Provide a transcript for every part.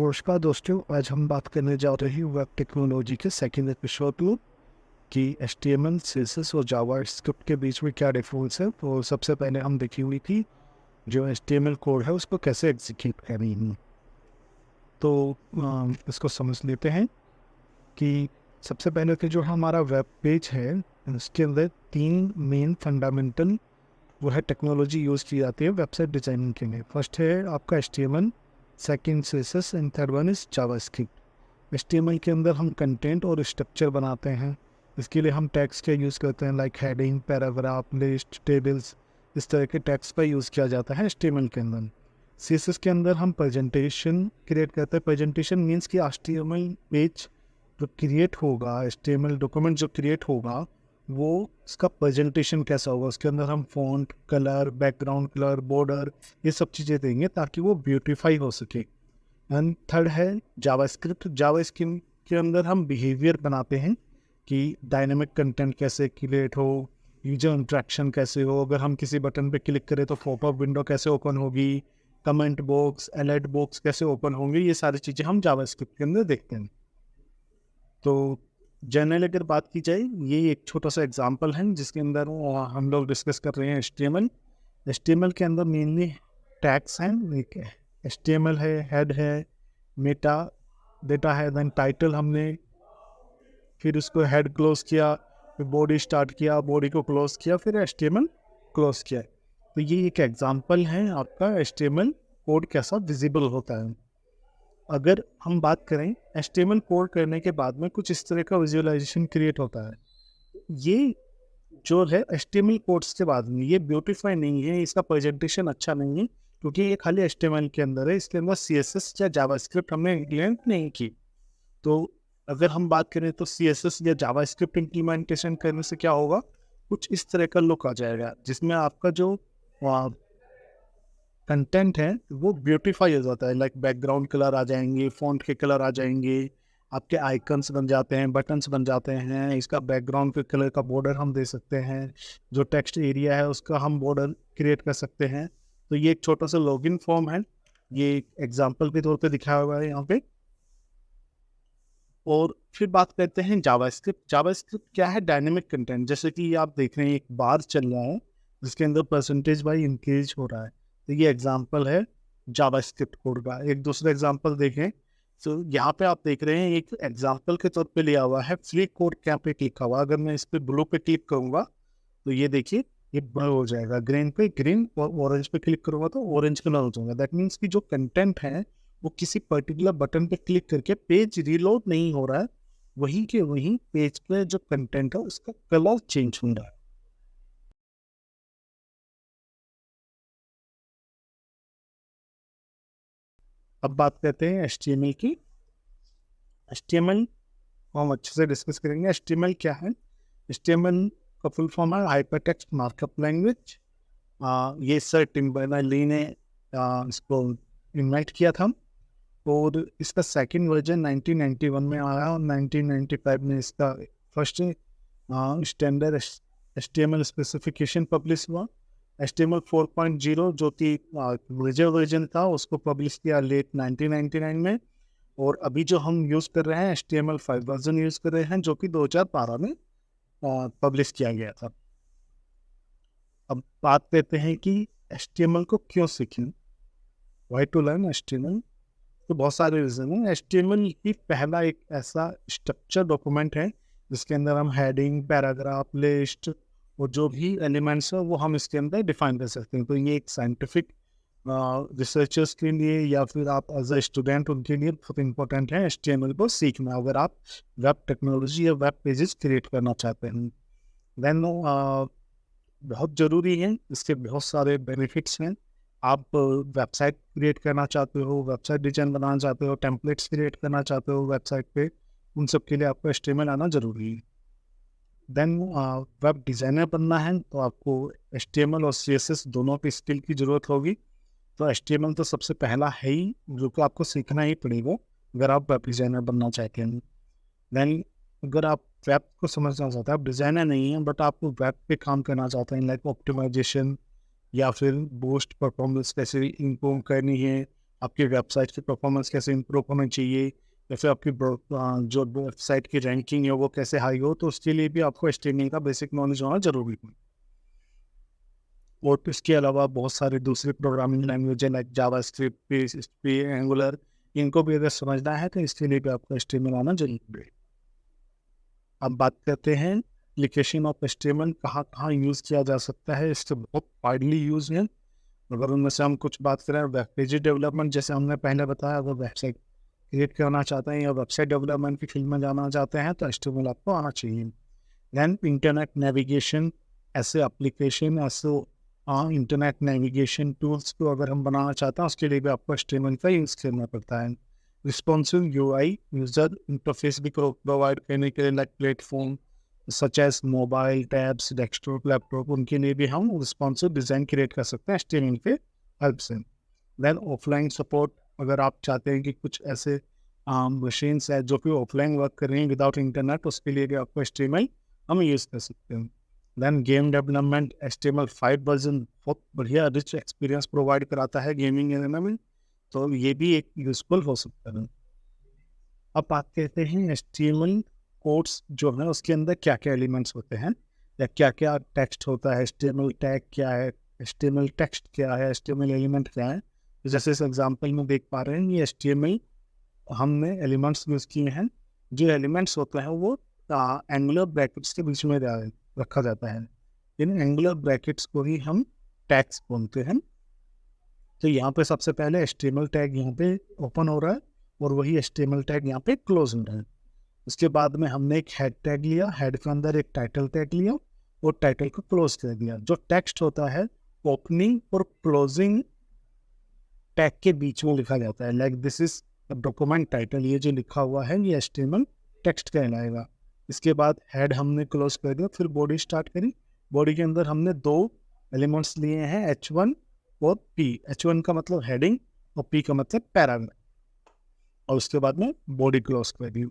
नमस्कार दोस्तों, आज हम बात करने जा रहे हैं वेब टेक्नोलॉजी के सेकेंड एपिसोड में कि HTML, CSS और जावास्क्रिप्ट के बीच में क्या डिफरेंस है। तो सबसे पहले हम देखी हुई थी जो HTML कोड है उसको कैसे एग्जीक्यूट करनी है। तो इसको समझ लेते हैं कि सबसे पहले तो जो हमारा वेब पेज है उसके अंदर तीन मेन फंडामेंटल वो है टेक्नोलॉजी यूज़ की जाती है वेबसाइट डिज़ाइनिंग के लिए। फर्स्ट है आपका HTML, second CSS and third one is JavaScript. HTML के अंदर हम कंटेंट और स्ट्रक्चर बनाते हैं। इसके लिए हम टैग्स का यूज़ करते हैं like heading, paragraph, list, tables. इस तरह के टैग्स का यूज़ किया जाता है HTML के अंदर। CSS के अंदर हम प्रेजेंटेशन क्रिएट करते हैं। प्रेजेंटेशन मीन्स कि HTML पेज जो क्रिएट होगा, HTML डॉक्यूमेंट जो क्रिएट होगा वो इसका प्रेजेंटेशन कैसा होगा। उसके अंदर हम font, colour, background colour, border, ये सब चीज़ें देंगे ताकि वो ब्यूटीफाई हो सके। एंड थर्ड है जावास्क्रिप्ट। जावास्क्रिप्ट के अंदर हम बिहेवियर बनाते हैं कि डायनेमिक कंटेंट कैसे क्रिएट हो, यूजर इंट्रैक्शन कैसे हो, अगर हम किसी बटन पे क्लिक करें तो पॉपअप विंडो कैसे ओपन होगी, कमेंट बॉक्स, अलर्ट बॉक्स कैसे ओपन होंगे, ये सारी चीज़ें हम जावास्क्रिप्ट के अंदर देखते हैं। तो जनरल अगर बात की जाए, ये एक छोटा सा एग्जांपल है जिसके अंदर हम लोग डिस्कस कर रहे हैं HTML। HTML के अंदर मेनली टैग्स हैं। एक HTML है, हेड है, मेटा डेटा है, देन टाइटल हमने, फिर उसको हेड क्लोज किया, फिर बॉडी स्टार्ट किया, बॉडी को क्लोज किया, फिर HTML क्लोज किया। तो ये एक एग्जांपल है आपका HTML कोड कैसा विजिबल होता है। अगर हम बात करें HTML कोड करने के बाद में कुछ इस तरह का विजुअलाइजेशन क्रिएट होता है। ये जो है HTML कोड्स के बाद में ये ब्यूटीफाई नहीं है, इसका प्रेजेंटेशन अच्छा नहीं है क्योंकि ये खाली HTML के अंदर है, इसके अंदर CSS या जावास्क्रिप्ट हमने इम्प्लीमेंट नहीं की। तो अगर हम बात करें तो CSS या जावास्क्रिप्ट इम्प्लीमेंटेशन करने से क्या होगा, कुछ इस तरह का लुक आ जाएगा जिसमें आपका जो कंटेंट है वो ब्यूटीफाई हो जाता है। लाइक बैकग्राउंड कलर आ जाएंगे, फ़ॉन्ट के कलर आ जाएंगे, आपके आइकन्स बन जाते हैं, बटन्स बन जाते हैं, इसका बैकग्राउंड के कलर का बॉर्डर हम दे सकते हैं, जो टेक्स्ट एरिया है उसका हम बॉर्डर क्रिएट कर सकते हैं। तो ये एक छोटा सा लॉगिन फॉर्म है, ये एग्जाम्पल के तौर पे दिखाया हुआ है यहाँ पे। और फिर बात करते हैं जावास्क्रिप्ट। जावास्क्रिप्ट क्या है, डायनेमिक कंटेंट। जैसे कि आप देख रहे हैं एक बार चल रहा है जिसके अंदर परसेंटेज बाई इंक्रीज हो रहा है, तो ये एग्जांपल है जावास्क्रिप्ट कोड का। एक दूसरा एग्जांपल देखें तो यहाँ पे आप देख रहे हैं एक एग्जांपल के तौर पे लिया हुआ है फ्री कोड कैप पे क्लिक हुआ। अगर मैं इस पे ब्लू पे क्लिक करूँगा तो ये देखिए ये ब्लू हो जाएगा, ग्रीन पे ग्रीन, और ऑरेंज पे क्लिक करूँगा तो ऑरेंज कलर हो जाएगा। दैट मीन्स कि जो कंटेंट है वो किसी पर्टिकुलर बटन पे क्लिक करके पेज रीलोड नहीं हो रहा है, वहीं के वहीं पेज पे जो कंटेंट है उसका कलर चेंज हो रहा है। अब बात करते हैं HTML की। HTML को हम अच्छे से डिस्कस करेंगे। HTML क्या है, HTML का फुल फॉर्म है हाइपरटेक्स्ट मार्कअप लैंग्वेज। ये सर टिम बर्नर्स-ली ने इसको इन्वेंट किया था और इसका सेकंड वर्जन 1991 में आया और 1995 में इसका first standard HTML specification publish हुआ। HTML 4.0 जो कि मेजर वर्जन था उसको पब्लिश किया लेट 1999 में, और अभी जो हम यूज़ कर रहे हैं HTML 5 वर्जन यूज़ कर रहे हैं जो कि 2012 में पब्लिश किया गया था। अब बात करते हैं कि HTML को क्यों सीखें, वाई टू लर्न HTML। तो बहुत सारे रीज़न हैं। HTML ही पहला एक ऐसा स्ट्रक्चर डॉक्यूमेंट है जिसके अंदर हम हेडिंग, पैराग्राफ, लिस्ट और जो भी एलिमेंट्स है वो हम इसके अंदर डिफाइन कर सकते हैं। तो ये एक साइंटिफिक रिसर्चर्स के लिए या फिर आप एज अ स्टूडेंट उनके लिए बहुत इंपॉर्टेंट है HTML को सीखना अगर आप वेब टेक्नोलॉजी या वेब पेजेस क्रिएट करना चाहते हैं। देन बहुत ज़रूरी है, इसके बहुत सारे बेनिफिट्स हैं। आप वेबसाइट क्रिएट करना चाहते हो, वेबसाइट डिज़ाइन बनाना चाहते हो, टेम्पलेट्स क्रिएट करना चाहते हो वेबसाइट पे, उन सब के लिए आपको HTML आना ज़रूरी है। देन वेब डिज़ाइनर बनना है तो आपको HTML और CSS दोनों की स्किल की ज़रूरत होगी। तो HTML तो सबसे पहला है ही जो कि आपको सीखना ही पड़ेगा अगर आप वेब डिज़ाइनर बनना चाहते हैं। देन अगर आप वेब को समझना चाहते हैं, आप डिज़ाइनर नहीं हैं बट आपको वेब पे काम करना चाहते हैं लाइक ऑप्टिमाइजेशन या फिर बूस्ट परफॉर्मेंस कैसे इम्प्रूव करनी है, आपकी वेबसाइट की परफॉर्मेंस कैसे इंप्रूव होनी चाहिए, या फिर आपकी जो वेबसाइट की रैंकिंग है वो कैसे हाई हो, तो उसके लिए भी आपको HTML का बेसिक नॉलेज होना जरूरी है। और इसके अलावा बहुत सारे दूसरे प्रोग्रामिंग लैंग्वेज है लाइक जावास्क्रिप्ट, PHP, एंगुलर, इनको भी अगर समझना है तो इसके लिए भी आपको HTML आना जरूरी है। अब बात करते हैं एप्लीकेशन ऑफ HTML कहाँ कहाँ यूज़ किया जा सकता है। इससे बहुत वाइडली यूज है। अगर उनमें से हम कुछ बात करें वेब पेज डेवलपमेंट, जैसे हमने पहले बताया, अगर वेबसाइट क्रिएट करना चाहते हैं या वेबसाइट डेवलपमेंट की फील्ड में जाना चाहते हैं तो HTML आपको आना चाहिए। दैन इंटरनेट नेविगेशन, ऐसे एप्लीकेशन, ऐसे इंटरनेट नेविगेशन टूल्स को अगर हम बनाना चाहते हैं उसके लिए भी आपको HTML का यूज़ करना पड़ता है। रिस्पॉन्सिव UI, यूज़र इंटरफेस भी प्रोवाइड करने के लिए like platform such as mobile tabs, desktop, laptop, उनके लिए भी हम रिस्पॉन्सिव डिज़ाइन क्रिएट कर सकते हैं HTML के हेल्प से। देन ऑफलाइन सपोर्ट, अगर आप चाहते हैं कि कुछ ऐसे मशीन्स है जो कि ऑफलाइन वर्क कर रही हैं विदाउट इंटरनेट, उसके लिए भी आपको HTML हम यूज़ कर सकते हैं। Then game development, HTML5 version बहुत बढ़िया रिच एक्सपीरियंस प्रोवाइड कराता है गेमिंग एरिया में, तो ये भी एक यूजफुल हो सकता है। अब बात करते हैं HTML कोड्स जो है उसके अंदर क्या क्या एलिमेंट्स होते हैं या क्या क्या टेक्स्ट होता है, HTML टैग क्या है, HTML टेक्स्ट क्या है, HTML एलिमेंट क्या है। तो जैसे इस एग्जांपल में देख पा रहे हैं ये HTML हमने एलिमेंट्स यूज किए हैं। जो एलिमेंट्स होते हैं वो एंगुलर ब्रैकेट्स के बीच में रखा जाता है। इन एंगुलर ब्रैकेट्स को ही हम टैग्स बोलते हैं। तो यहाँ पे सबसे पहले HTML टैग यहाँ पे ओपन हो रहा है और वही HTML टैग यहाँ पे क्लोज हो रहा है। उसके बाद में हमने एक हेड टैग लिया, हेड के अंदर एक टाइटल टैग लिया और टाइटल को क्लोज कर दिया। जो टेक्स्ट होता है ओपनिंग और क्लोजिंग टैग के बीच में लिखा जाता है, like this is document title, ये जो लिखा हुआ है ये HTML टेक्स्ट कहलाएगा। इसके बाद हेड हमने क्लोज कर दिया, फिर बॉडी स्टार्ट करी। बॉडी के अंदर हमने दो एलिमेंट्स लिए हैं, H1 और P। H1 का मतलब हेडिंग और P का मतलब पैराग्राफ, और उसके बाद में बॉडी क्लोज कर दी।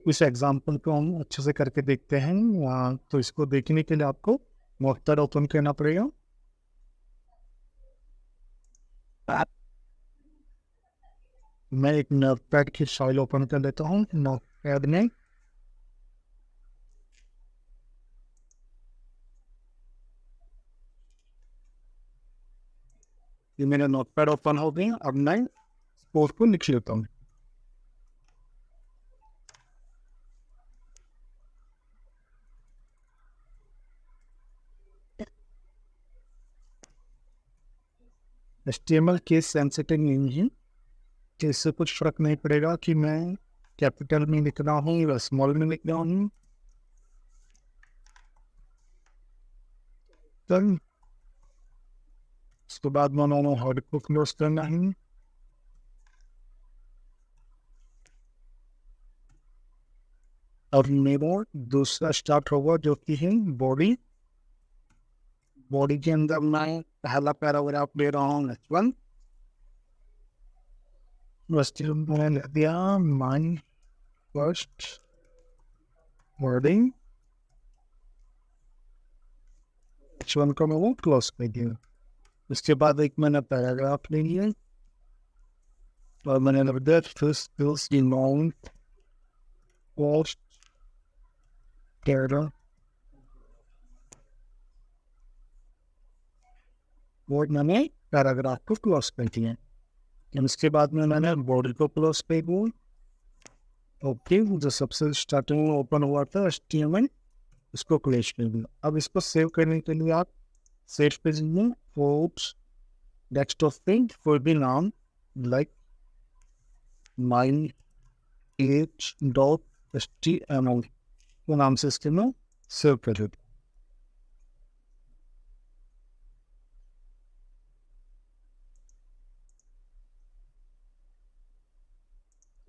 इस एग्जाम्पल को हम अच्छे से करके देखते हैं। तो इसको देखने के लिए आपको नोटपैड ओपन करना पड़ेगा। मैं एक नोटपैड की फाइल ओपन कर लेता हूँ नोटपैड में। ये मेरा नोटपैड ओपन हो गया। अब मैं कोड को लिख लेता हूँ। HTML केस सेंसिटिव नहीं है, कि इससे कुछ फर्क नहीं पड़ेगा कि मैं कैपिटल में लिख रहा हूँ या स्मॉल में लिख रहा हूँ। तब उसके बाद मैं हेड को क्लोज करना है। अब मेरा दूसरा स्टार्ट होगा जो कि है बॉडी। बॉडी के अंदर मैं पहला पैराग्राफ ले रहा हूँ H1। मैंने लिख दिया माय फर्स्ट वर्डिंग, H1 को मैं वो क्लोज कर दिया। उसके बाद एक मैंने पैराग्राफ ले लिया और मैंने लिख दिया first fills in long post paragraph, और मैंने पैराग्राफ को क्लोज कर दिया। उसके बाद में मैंने बॉडी को क्लोज कर दिया। ओके, जो सबसे स्टार्टिंग में ओपन हुआ था HTML, इसको क्लोज कर दिया। अब इसको सेव करने के लिए आप सेव पे जाइए, फोर्स डेस्कटॉप पे कोई भी नाम लाइक myh.html को नाम से इसके में सेव कर देते।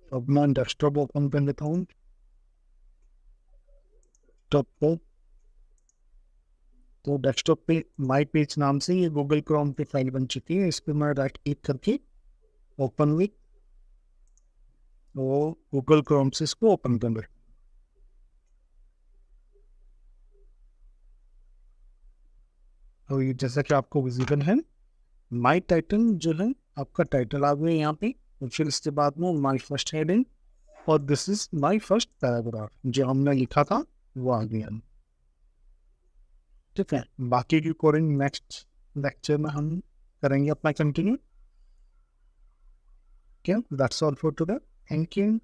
अब मैं डेस्कटॉप ओपन कर लेता हूँ। तो डेस्कटॉप पे माई पेज नाम से ये गूगल क्रोम पे फाइल बन चुकी है। इस पर मैं राइट क्लिक करके ओपन विथ वो गूगल क्रोम से इसको ओपन कर ले। तो ये जैसा कि आपको विजिबल है माई टाइटल जो है आपका टाइटल आ गया यहाँ पे, और फिर इसके बाद में माई फर्स्ट हेडिंग, और this is my first paragraph जो हमने लिखा था वो आ गया। ठीक है, बाकी की कोडिंग नेक्स्ट लेक्चर में हम करेंगे अपना continue. Okay, that's all for today. Thank you.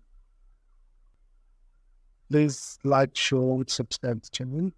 Please like, share, subscribe the channel.